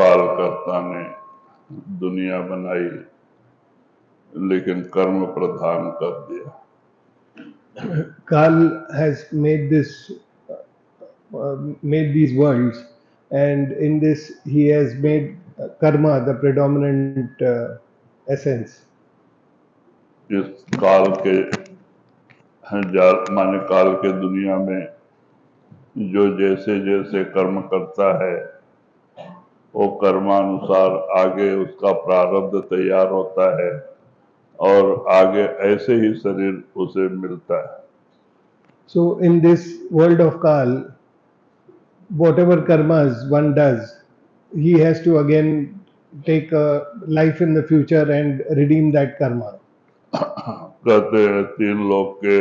कालकर्ता ने दुनिया बनाई लेकिन कर्म प्रधान कर दिया. Kal has made these worlds, and in this he has made karma the predominant essence. इस काल के माने काल के दुनिया में जो जैसे जैसे कर्म करता है वो कर्मानुसार आगे उसका प्रारब्ध तैयार होता है और आगे ऐसे ही शरीर उसे मिलता है. So in this world of Kal, whatever karmas one does, he has to again take a life in the future and redeem that karma. कहते हैं तीन लोक के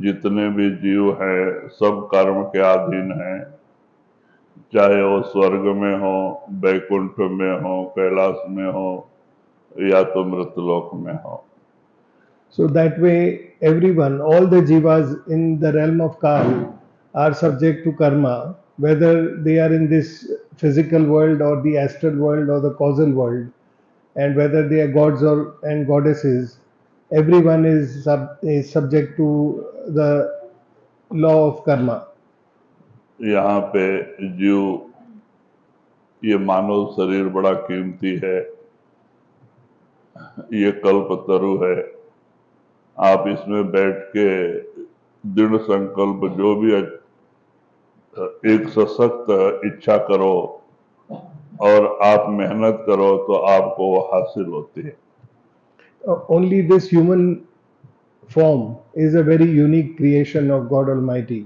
जितने भी जीव हैं सब कर्म के अधीन हैं, चाहे वो स्वर्ग में हो, बैकुंठ में हो, कैलाश में हो या तो मृतलोक में हो. So that way everyone, all the jivas in the realm of Kal are subject to karma, whether they are in this physical world or the astral world or the causal world, and whether they are gods or and goddesses, everyone is subject to the law of karma. यहाँ पे जीव, ये मानव शरीर बड़ा कीमती है, ये कल्पतरु है. आप इसमें बैठ के दृढ़ संकल्प जो भी एक सशक्त इच्छा करो और आप मेहनत करो तो आपको वो हासिल होती है. Only this human form is a very unique creation of God Almighty,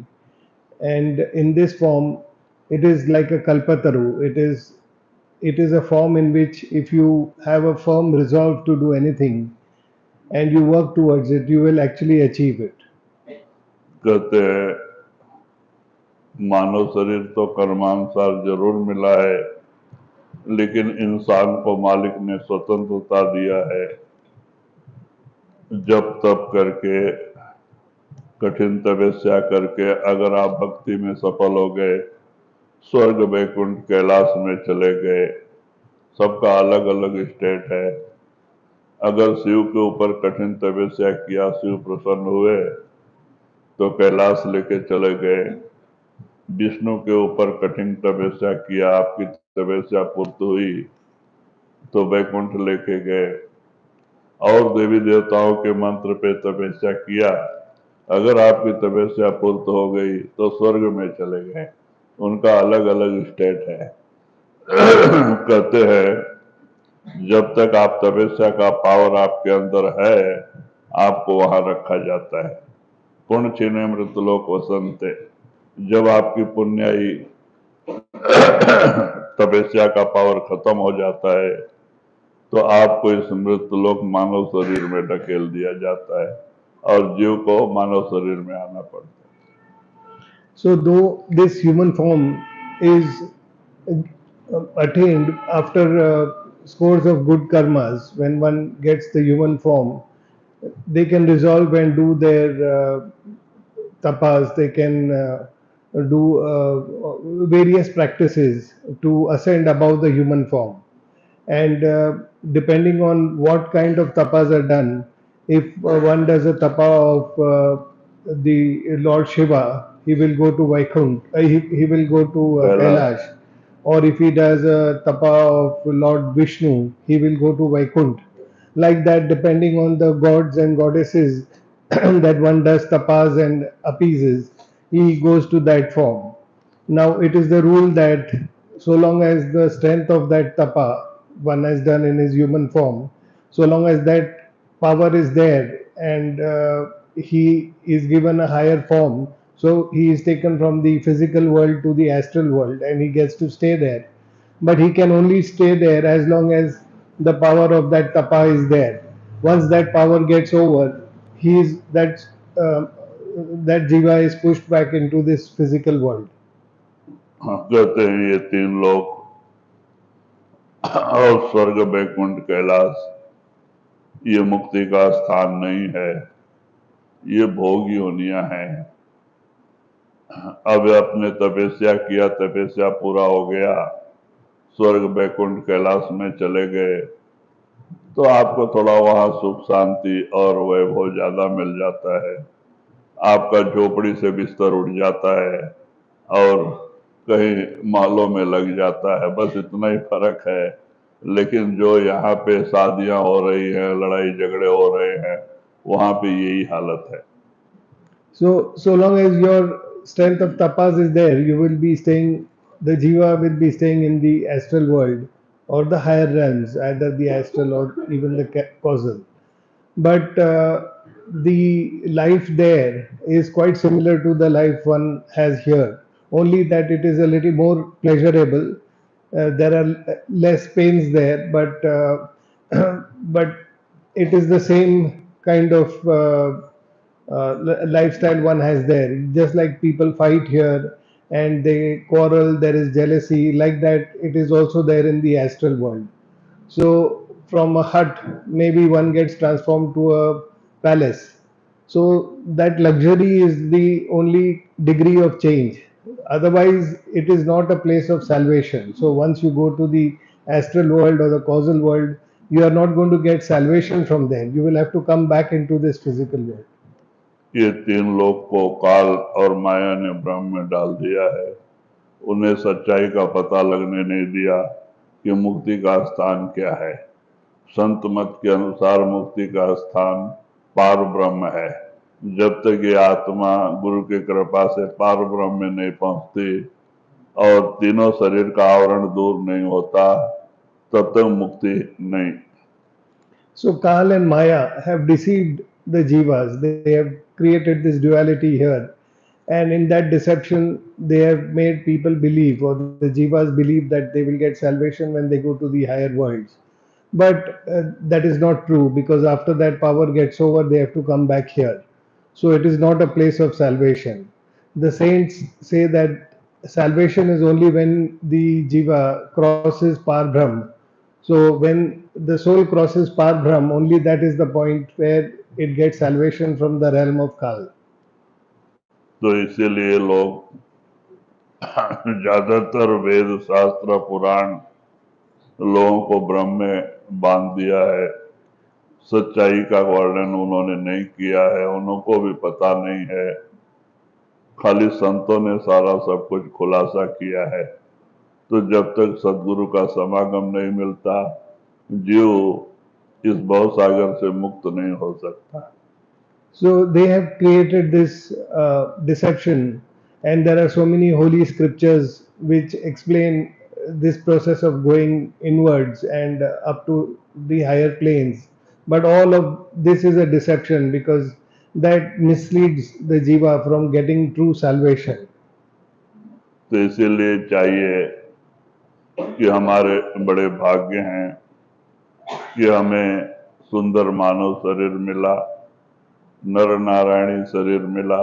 and in this form it is like a kalpataru. It is a form in which if you have a firm resolve to do anything and you work towards it, you will actually achieve it. कहते हैं मानव शरीर तो कर्मानुसार जरूर मिला है, लेकिन इंसान को मालिक ने स्वतंत्रता दिया है. जब तप करके कठिन तपस्या करके अगर आप भक्ति में सफल हो गए, स्वर्ग वैकुंठ कैलाश में चले गए, सबका अलग अलग स्टेट है. अगर शिव के ऊपर कठिन तपस्या किया, शिव प्रसन्न हुए तो कैलाश लेके चले गए. विष्णु के ऊपर कठिन तपस्या किया, आपकी तपस्या पूर्ण हुई तो वैकुंठ लेके गए. और देवी देवताओं के मंत्र पे तपस्या किया अगर आपकी तपस्या पूर्त हो गई तो स्वर्ग में चले गए, उनका अलग अलग स्टेट है। कहते हैं जब तक आप तपस्या का पावर आपके अंदर है, आपको वहां रखा जाता है। पुण्य छिने मृतलोक वसंते, जब आपकी पुण्याई तपस्या का पावर खत्म हो जाता है तो आपको इस मृतलोक मानव शरीर में ढकेल दिया जाता है और जीव को मानव शरीर में आना पड़ता है। So, though this human form is attained after scores of good karmas, when one gets the human form, they can resolve and do their tapas, they can do various practices to ascend above the human form. And depending on what kind of tapas are done, if one does a tapa of the Lord Shiva, he will go to Vaikunt, he will go to Kailash. Kailash. Or if he does a tapa of Lord Vishnu, he will go to Vaikunt. Like that, depending on the gods and goddesses that one does tapas and appeases, he goes to that form. Now, it is the rule that so long as the strength of that tapa one has done in his human form, so long as that power is there and he is given a higher form, so he is taken from the physical world to the astral world and he gets to stay there. But he can only stay there as long as the power of that tapa is there. Once that power gets over, he is uh, that jiva is pushed back into this physical world. कहते हैं ये तीन लोक और स्वर्ग बैकुंठ कैलाश ये मुक्ति का स्थान नहीं है, ये भोग योनियां हैं। अब आपने तपस्या किया, तपस्या पूरा हो गया, स्वर्ग बैकुंठ कैलाश में चले गए तो आपको थोड़ा वहां सुख शांति और वैभव ज्यादा मिल जाता है। आपका झोपड़ी से बिस्तर उठ जाता है और कहीं महलों में लग जाता है, बस इतना ही फर्क है। लेकिन जो यहाँ पे शादियां हो रही हैं, लड़ाई झगड़े हो रहे हैं, वहां पे यही हालत है। So long as your strength of tapas is there, you will be staying, the jiva will be staying in the astral world or the higher realms, either the astral or even the causal. But the life there is quite similar to the life one has here, only that it is a little more pleasurable. There are less pains there, but it is the same kind of lifestyle one has there. Just like people fight here and they quarrel, there is jealousy, like that, it is also there in the astral world. So, from a hut, maybe one gets transformed to a palace. So, that luxury is the only degree of change. Otherwise, it is not a place of salvation. So, once you go to the astral world or the causal world, you are not going to get salvation from there. You will have to come back into this physical world. ये तीन लोग को काल और माया ने भ्रम में डाल दिया है। उन्हें सच्चाई का पता लगने नहीं दिया कि मुक्ति का स्थान क्या है। संत मत के अनुसार मुक्ति का स्थान पार ब्रह्म है। जब तक ये आत्मा गुरु की कृपा से पार ब्रह्म में नहीं पहुंचती और तीनों शरीर का आवरण दूर नहीं होता, तब तक मुक्ति नहीं। So Kal and Maya have deceived the jivas. They have created this duality here. And in that deception, they have made people believe, or the jivas believe, that they will get salvation when they go to the higher worlds. But that is not true, because after that power gets over, they have to come back here. So it is not a place of salvation. The saints say that salvation is only when the jiva crosses par brahm. So when the soul crosses par brahm, only that is the point where it gets salvation from the realm of Kal. तो इसीलिए लोग ज्यादातर वेद शास्त्र पुराण लोगों को भ्रम में बांध दिया है। सच्चाई का वर्णन उन्होंने नहीं किया है, उनको भी पता नहीं है। खाली संतों ने सारा सब कुछ खुलासा किया है। तो जब तक सदगुरु का समागम नहीं मिलता, जीव इस भवसागर से मुक्त नहीं हो सकता। So they have created this deception, and there are so many holy scriptures which explain this process of going inwards and up to the higher planes. But all of this is a deception because that misleads the jiva from getting true salvation. तो इसीलिए चाहिए कि हमारे बड़े भाग्य हैं कि हमें सुंदर मानव शरीर मिला, नर नारायणी शरीर मिला,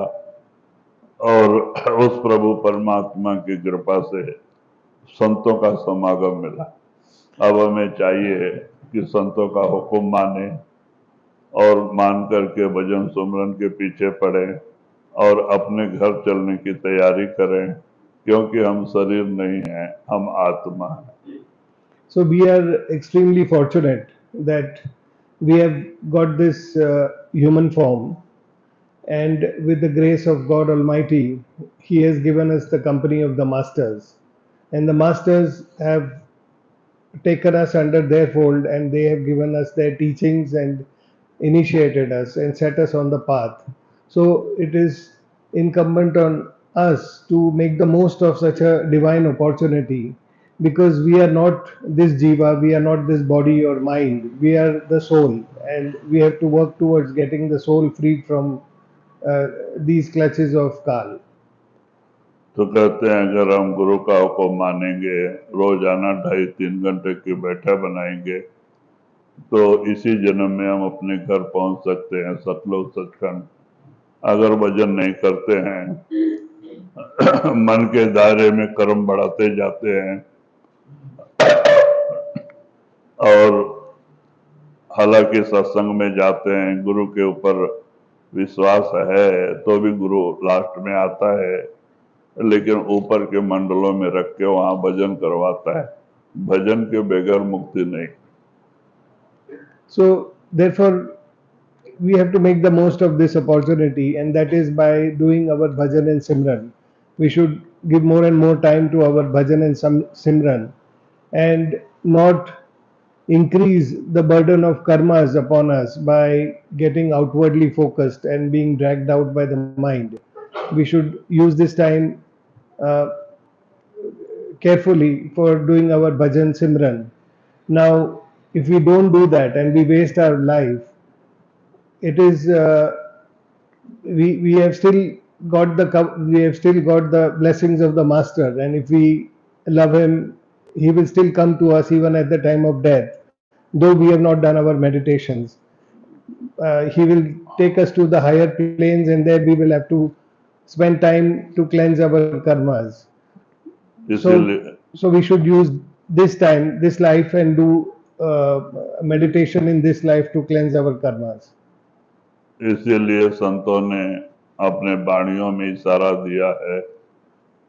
और उस प्रभु परमात्मा की कृपा से संतों का समागम मिला। अब हमें चाहिए कि संतों का हुक्म माने और मान करके भजन सुमरन के पीछे पड़े और अपने घर चलने की तैयारी करें, क्योंकि हम शरीर नहीं हैं, हम आत्मा हैं। So we are extremely fortunate that we have got this human form, and with the grace of God Almighty, He has given us the company of the masters. And the masters have taken us under their fold, and they have given us their teachings and initiated us and set us on the path. So it is incumbent on us to make the most of such a divine opportunity, because we are not this jiva, we are not this body or mind, we are the soul, and we have to work towards getting the soul freed from these clutches of Kal. तो कहते हैं अगर हम गुरु का हुक्म मानेंगे, रोजाना 2.5-3 घंटे की बैठक बनाएंगे, तो इसी जन्म में हम अपने घर पहुंच सकते हैं, सतलोक सचखंड। अगर भजन नहीं करते हैं, मन के दायरे में कर्म बढ़ाते जाते हैं, और हालांकि सत्संग में जाते हैं, गुरु के ऊपर विश्वास है, तो भी गुरु लास्ट में आता है, लेकिन ऊपर के मंडलों में रख के वहां भजन करवाता है। भजन के बगैर मुक्ति नहीं। So, therefore, we have to make the most of this opportunity, and that is by doing our bhajan and simran. We should give more and more time to our bhajan and simran, and not increase the burden of karmas upon us by getting outwardly focused and being dragged out by the mind. We should use this time uh, carefully for doing our bhajan simran. Now, if we don't do that and we waste our life, it is we have still got we have still got the blessings of the master, and if we love him, he will still come to us even at the time of death, though we have not done our meditations. He will take us to the higher planes, and there we will have to spend time to cleanse our karmas. इसीलिए So we should use this time, this life, and do meditation in this life to cleanse our karmas. इसीलिए संतों ने अपने वाणियों में इशारा दिया है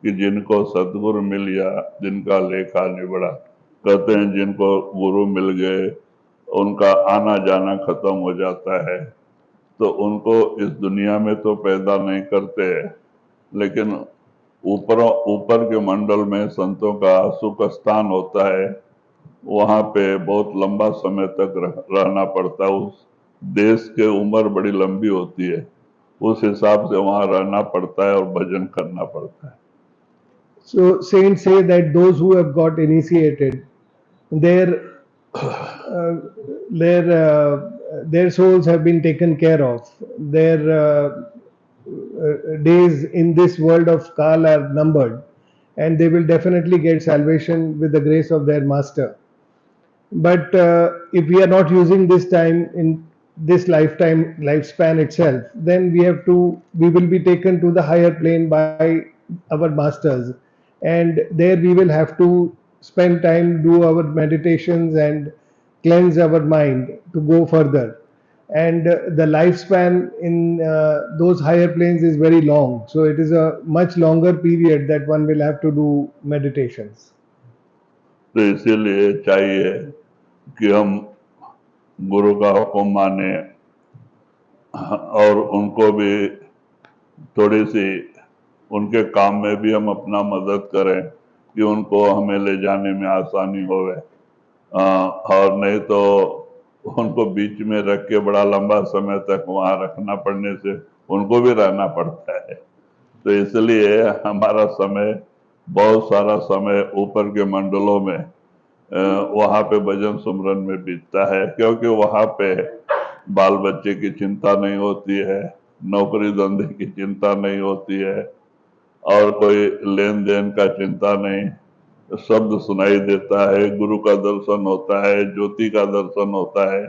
कि जिनको सदगुरु मिल गया, जिनका लेखा निबड़ा। कहते हैं जिनको गुरु मिल गए, उनका आना जाना खत्म हो जाता है, तो उनको इस दुनिया में तो पैदा नहीं करते, लेकिन ऊपर के मंडल में संतों का सुख स्थान होता है, वहां पे बहुत लंबा समय तक रहना पड़ता है। उस देश के उम्र बड़ी लंबी होती है, उस हिसाब से वहां रहना पड़ता है और भजन करना पड़ता है। So saints say that those who have got initiated, their uh, their souls have been taken care of. Their days in this world of Kal are numbered, and they will definitely get salvation with the grace of their master. But if we are not using this time in this lifespan itself, then we will be taken to the higher plane by our masters, and there we will have to spend time, do our meditations, and cleanse our mind to go further. And the lifespan in those higher planes is very long, so it is a much longer period that one will have to do meditations. तो इसीलिए चाहिए कि हम गुरु का हुक्म माने और उनको भी थोड़ी सी उनके काम में भी हम अपना मदद करें कि उनको हमें ले जाने में आसानी होवे। और नहीं तो उनको बीच में रख के बड़ा लंबा समय तक वहां रखना पड़ने से उनको भी रहना पड़ता है। तो इसलिए हमारा समय, बहुत सारा समय ऊपर के मंडलों में वहां पे भजन सुमरन में बीतता है, क्योंकि वहां पे बाल बच्चे की चिंता नहीं होती है, नौकरी धंधे की चिंता नहीं होती है, और कोई लेन देन का चिंता नहीं। शब्द सुनाई देता है, गुरु का दर्शन होता है, ज्योति का दर्शन होता है,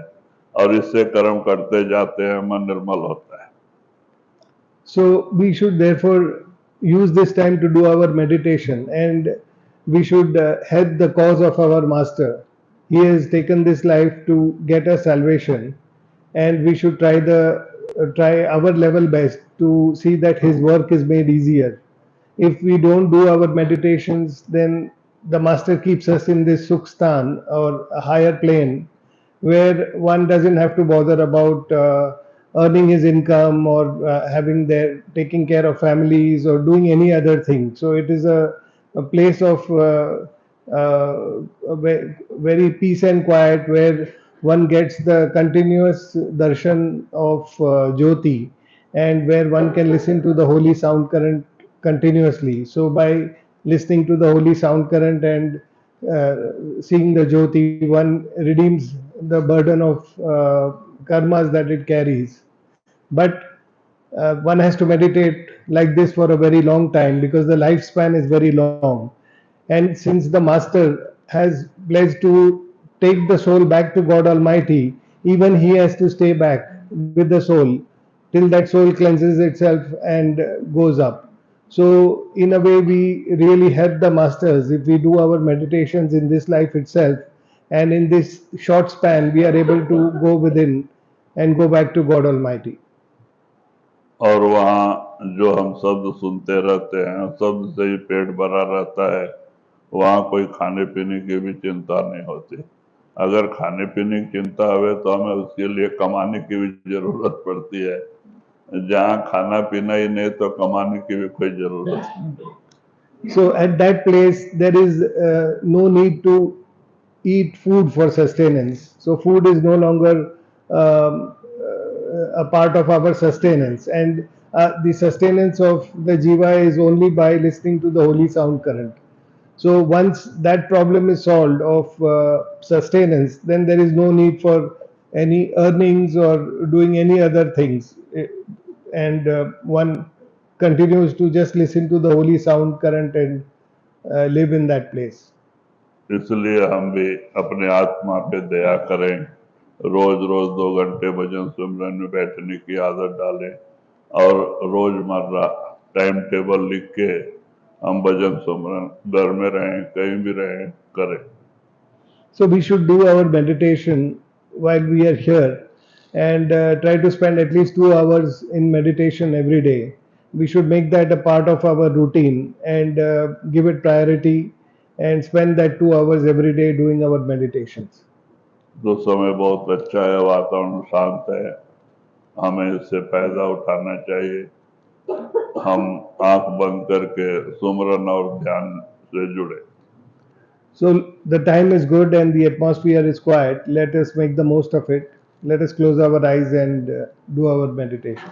और इससे कर्म करते जाते हैं, मन निर्मल होता है। So we should therefore use this time to do our meditation, and we should help the cause of our master. He has taken this life to get us salvation, and we should try our level best to see that his work is made easier. If we don't do our meditations, then the master keeps us in this sukhstan or a higher plane where one doesn't have to bother about earning his income or having their taking care of families or doing any other thing. So it is a place of very peace and quiet where one gets the continuous darshan of Jyoti, and where one can listen to the holy sound current continuously. So by listening to the holy sound current and seeing the Jyoti, one redeems the burden of karmas that it carries. But one has to meditate like this for a very long time because the lifespan is very long. And since the master has pledged to take the soul back to God Almighty, even he has to stay back with the soul till that soul cleanses itself and goes up. So, in a way, we really help the masters if we do our meditations in this life itself, and in this short span, we are able to go within and go back to God Almighty. और वहाँ जो हम शब्द सुनते रहते हैं, शब्द से ही पेट भरा रहता है, वहाँ कोई खाने पीने की भी चिंता नहीं होती। अगर खाने पीने की चिंता हो तो हमें उसके लिए कमाने की भी जरूरत पड़ती है। जहाँ खाना पीना ही नहीं तो कमाने की भी कोई जरूरत नहीं। So at that place, there is no need to eat food for sustenance. So food is no longer a part of our sustenance, and the sustenance of the jiva is only by listening to the holy sound current. So once that problem is solved of sustenance, then there is no need for any earnings or doing any other things. And one continues to just listen to the holy sound current and live in that place. इसलिए हम भी अपने आत्मा पे दया करें, रोज रोज 2 घंटे भजन सिमरन में बैठने की आदत डालें, और रोजमर्रा टाइम टेबल लिख के हम भजन सिमरन घर में रहें, कहीं भी रहें, करें। So we should do our meditation while we are here, and try to spend at least 2 hours in meditation every day. We should make that a part of our routine and give it priority and spend that 2 hours every day doing our meditations. तो समय बहुत अच्छा है, वातावरण शांत है, हमें इससे फायदा उठाना चाहिए। हम आंख बंद करके सुमरन और ध्यान से जुड़े। So the time is good and the atmosphere is quiet. Let us make the most of it. Let us close our eyes and do our meditation.